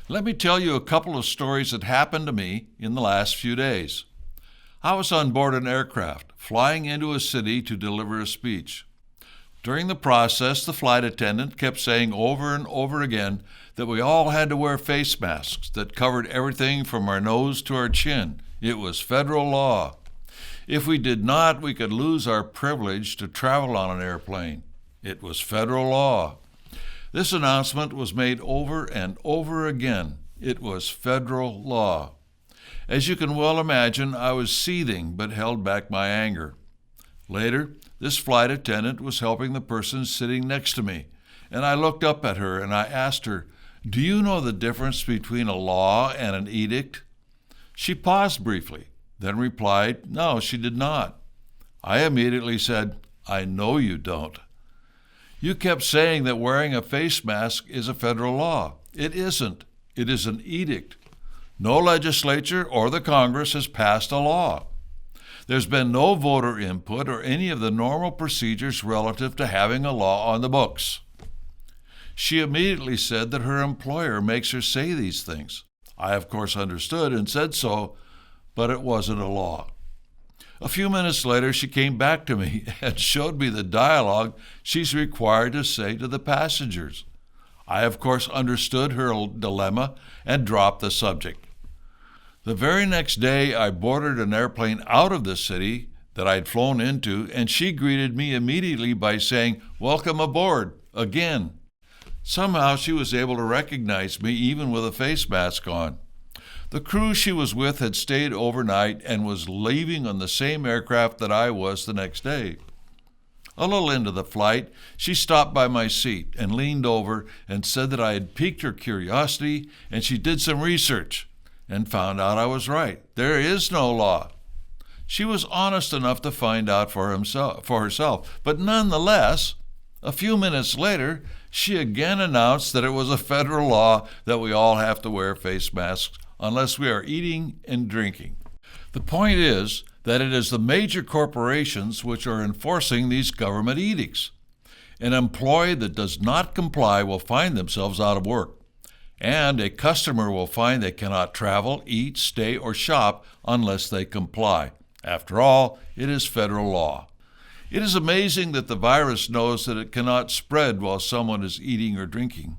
Let me tell you a couple of stories that happened to me in the last few days. I was on board an aircraft, flying into a city to deliver a speech. During the process, the flight attendant kept saying over and over again that we all had to wear face masks that covered everything from our nose to our chin. It was federal law. If we did not, we could lose our privilege to travel on an airplane. It was federal law. This announcement was made over and over again. It was federal law. As you can well imagine, I was seething but held back my anger. Later, this flight attendant was helping the person sitting next to me, and I looked up at her and I asked her, "Do you know the difference between a law and an edict?" She paused briefly, then replied, no, she did not. I immediately said, "I know you don't. You kept saying that wearing a face mask is a federal law. It isn't. It is an edict. No legislature or the Congress has passed a law. There's been no voter input or any of the normal procedures relative to having a law on the books." She immediately said that her employer makes her say these things. I, of course, understood and said so, but it wasn't a law. A few minutes later, she came back to me and showed me the dialogue she's required to say to the passengers. I, of course, understood her dilemma and dropped the subject. The very next day, I boarded an airplane out of the city that I'd flown into, and she greeted me immediately by saying, "Welcome aboard," again. Somehow she was able to recognize me even with a face mask on. The crew she was with had stayed overnight and was leaving on the same aircraft that I was the next day. A little into the flight, she stopped by my seat and leaned over and said that I had piqued her curiosity, and she did some research and found out I was right. There is no law. She was honest enough to find out for herself, but nonetheless, a few minutes later, she again announced that it was a federal law that we all have to wear face masks unless we are eating and drinking. The point is that it is the major corporations which are enforcing these government edicts. An employee that does not comply will find themselves out of work, and a customer will find they cannot travel, eat, stay, or shop unless they comply. After all, it is federal law. It is amazing that the virus knows that it cannot spread while someone is eating or drinking.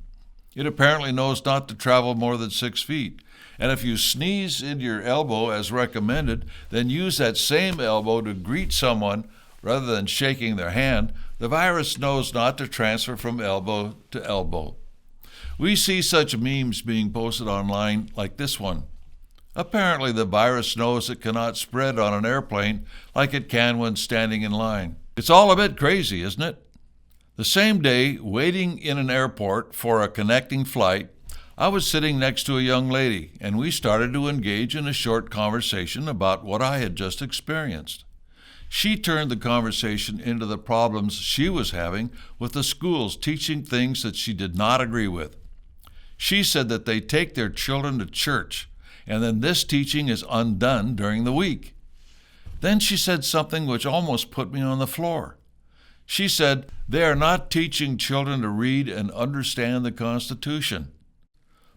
It apparently knows not to travel more than 6 feet. And if you sneeze in your elbow as recommended, then use that same elbow to greet someone rather than shaking their hand. The virus knows not to transfer from elbow to elbow. We see such memes being posted online like this one. Apparently the virus knows it cannot spread on an airplane like it can when standing in line. It's all a bit crazy, isn't it? The same day, waiting in an airport for a connecting flight, I was sitting next to a young lady, and we started to engage in a short conversation about what I had just experienced. She turned the conversation into the problems she was having with the schools teaching things that she did not agree with. She said that they take their children to church, and then this teaching is undone during the week. Then she said something which almost put me on the floor. She said, "They are not teaching children to read and understand the Constitution."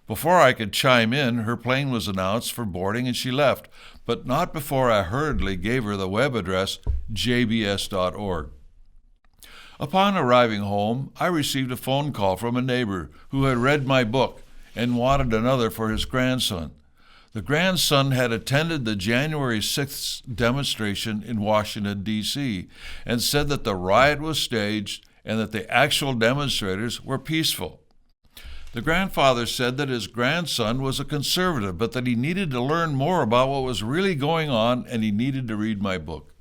Before I could chime in, her plane was announced for boarding and she left, but not before I hurriedly gave her the web address jbs.org. Upon arriving home, I received a phone call from a neighbor who had read my book and wanted another for his grandson. The grandson had attended the January 6th demonstration in Washington, D.C., and said that the riot was staged and that the actual demonstrators were peaceful. The grandfather said that his grandson was a conservative, but that he needed to learn more about what was really going on and he needed to read my book.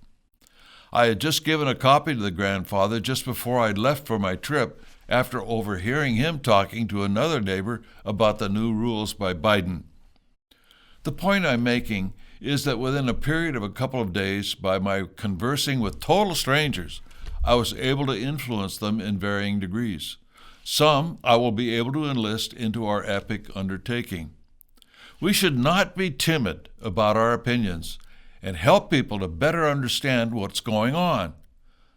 I had just given a copy to the grandfather just before I left for my trip after overhearing him talking to another neighbor about the new rules by Biden. The point I'm making is that within a period of a couple of days, by my conversing with total strangers, I was able to influence them in varying degrees. Some I will be able to enlist into our epic undertaking. We should not be timid about our opinions and help people to better understand what's going on.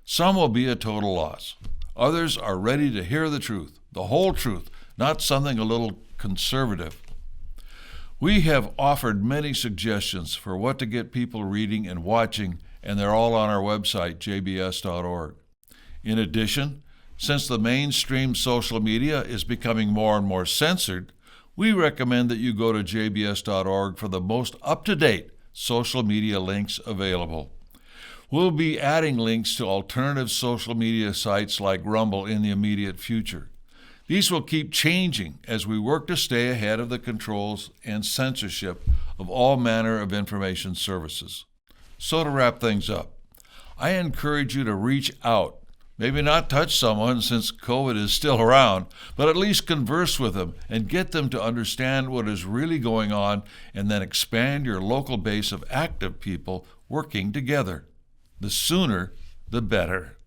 Some will be a total loss. Others are ready to hear the truth, the whole truth, not something a little conservative. We have offered many suggestions for what to get people reading and watching, and they're all on our website, jbs.org. In addition, since the mainstream social media is becoming more and more censored, we recommend that you go to jbs.org for the most up-to-date social media links available. We'll be adding links to alternative social media sites like Rumble in the immediate future. These will keep changing as we work to stay ahead of the controls and censorship of all manner of information services. So to wrap things up, I encourage you to reach out. Maybe not touch someone since COVID is still around, but at least converse with them and get them to understand what is really going on, and then expand your local base of active people working together. The sooner, the better.